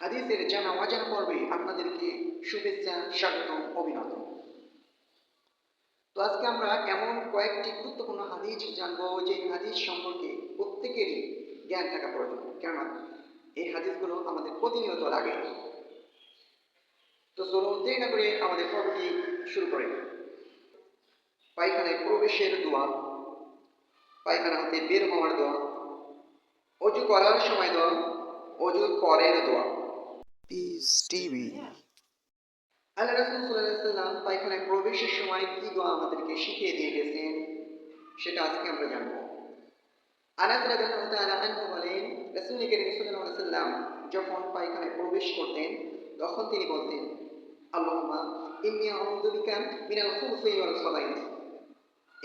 হাদিসের জানা অজানা পর্বে আপনাদেরকে শুভেচ্ছা, স্বাগতম, অভিনন্দন। তো আজকে আমরা এমন কয়েকটি গুরুত্বপূর্ণ হাদিস জানবো যে হাদিস সম্পর্কে প্রত্যেকেরই জ্ঞান থাকা প্রয়োজন, কেননা এই হাদিসগুলো আমাদের প্রতিনিয়ত লাগে। তো চলুন দেরি না করে আমাদের পর্বটি শুরু করি। পায়খানায় প্রবেশের দোয়া, পায়খানা হতে বের হওয়ার দোয়া, অজু করার সময় দোয়া, অজুর পরের দোয়া। Piece TV. আল্লাহ রাসূল সাল্লাল্লাহু আলাইহি ওয়াসাল্লাম পায়খানায় প্রবেশের সময় কি দোয়া আমাদেরকে শিখিয়ে দিয়ে গেছেন সেটা আজকে আমরা জানব। আনাস রাদিয়াল্লাহু তাআলা আনহু বলেন, রাসূল করিম সাল্লাল্লাহু আলাইহি ওয়াসাল্লাম যখন পায়খানায় প্রবেশ করতেন তখন তিনি বলতেন, আল্লাহুম্মা ইন্নী আউযু বিকা মিনাল খুবুসি ওয়াল খাবাইস।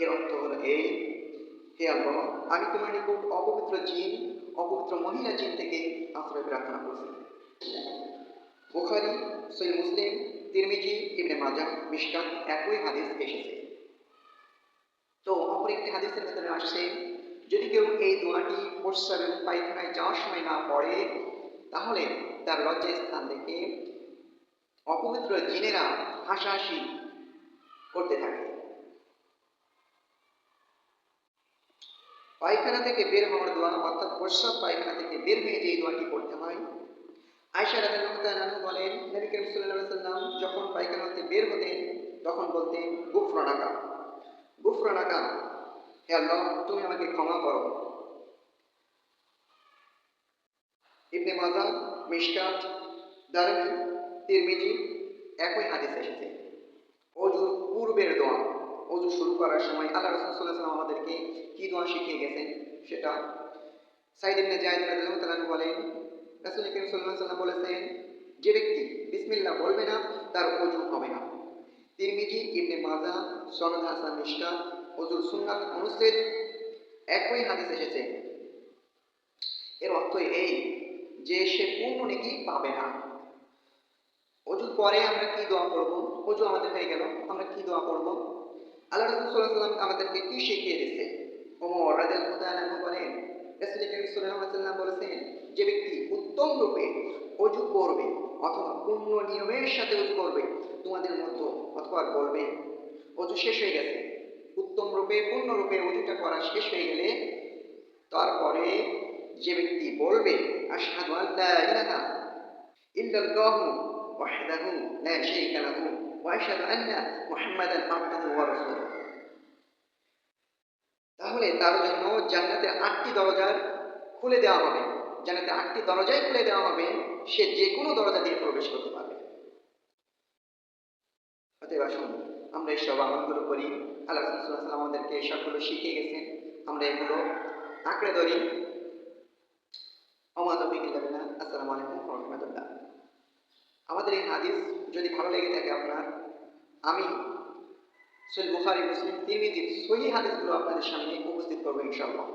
এর অর্থ হলো এই, হে আল্লাহ, আমি তোমার নিকট অপবিত্র জিন, অপবিত্র মহিলা জিন থেকে আশ্রয় প্রার্থনা করছি। বুখারী, সহিহ মুসলিম, তিরমিজি, ইবনে মাজাহ, মিশকাত একই হাদিস এসেছে। তো অপর একটি হাদিসের ভেতরে আসছে, যদি কেউ এই দোয়াটি প্রস্রাব এবং পায়খানায় যাওয়ার সময় না পড়ে তাহলে তার লজ্জার স্থান থেকে অপবিত্র জিনেরা হাসাহাসি করতে থাকে। পায়খানা থেকে বের হওয়ার দোয়া অর্থাৎ প্রস্রাব পায়খানা থেকে বের হয়ে যে দোয়াটি পড়তে হয়। আয়েশা রাদিয়াল্লাহু তাআলা বলেন, নবী করিম সাল্লাল্লাহু আলাইহি ওয়াসাল্লাম যখন পায়খানা থেকে বের হতেন তখন বলতেন, গুফরানাকা, গুফরানাকা, হে আল্লাহ তুমি আমাকে ক্ষমা করো। ইবনে মাজাহ, মিশকাত, দারমি, তিরমিজি একই হাদিস এসেছে। অজুর পূর্বের দোয়া, অজু শুরু করার সময় আল্লাহ রাসূল সাল্লাল্লাহু আলাইহি ওয়াসাল্লাম আমাদেরকে কি দোয়া শিখিয়ে গেছেন সেটা সাঈদ ইবনে যায়েদ রাদিয়াল্লাহু তাআলা বলেন, রাসূল করিম সাল্লাল্লাহু আলাইহি ওয়াসাল্লাম বলেছেন, যে ব্যক্তি বিসমিল্লাহ বলবে না তার ওযু হবে না। তিরমিজি, ইবনে মাজাহ, সনদ হাসান, মিশকাত, ওযুর সুন্নাত অনুচ্ছেদ একই হাদিস এসেছে। এর অর্থ এই যে সে পূর্ণ নেকি পাবে না। ওযুর পরে আমরা কি দোয়া পড়ব? ওযু আমাদের হয়ে গেল, আমরা কি দোয়া পড়ব? আল্লাহ রাসূল সাল্লাল্লাহু আলাইহি ওয়াসাল্লাম আমাদেরকে কি শিখিয়ে দিয়েছে? ওমর রাদিয়াল্লাহু তাআলা আনহু বলেন, রাসূল করিম সাল্লাল্লাহু আলাইহি ওয়াসাল্লাম বলেছেন, যে ব্যক্তি উত্তম রূপে ওযু করবে অথবা পূর্ণ নিয়মের সাথে ওযু করবে তোমাদের মধ্যে অথবা বলবে ওযু শেষ হয়ে গেছে, উত্তম রূপে পূর্ণ রূপে ওযুটা করা শেষ হয়ে গেলে তারপরে যে ব্যক্তি বলবে আশহাদু আল্লা ইলাহা ইল্লাল্লাহু ওয়াহদাহু লা শারীকা লাহু ওয়া আশহাদু আন্না মুহাম্মাদান আবদুহু ওয়া রাসূলুহু, তাহলে তার জন্য জান্নাতের ৮টি দরজা খুলে দেওয়া হবে। জান্নাতের ৮টি দরজাই খুলে দেওয়া হবে, সে যে কোনো দরজা দিয়ে প্রবেশ করতে পারবে। অতএব আসুন আমরা এইসব আমলগুলো করি। আল্লাহ রাসূল সাল্লাল্লাহু আলাইহি ওয়াসাল্লাম আমাদেরকে এই সবগুলো শিখিয়ে গেছেন, আমরা এগুলো আঁকড়ে ধরি। ওমা তৌফিক ইল্লা বিল্লাহ। আসসালামু আলাইকুম ওয়া রাহমাতুল্লাহ। আমাদের এই হাদিস যদি ভালো লেগে থাকে আপনার, আমি সহিহ বুখারী, মুসলিম, তিরমিজির সহিহ হাদিসগুলো আপনাদের সামনে উপস্থিত করবো ইনশাআল্লাহ।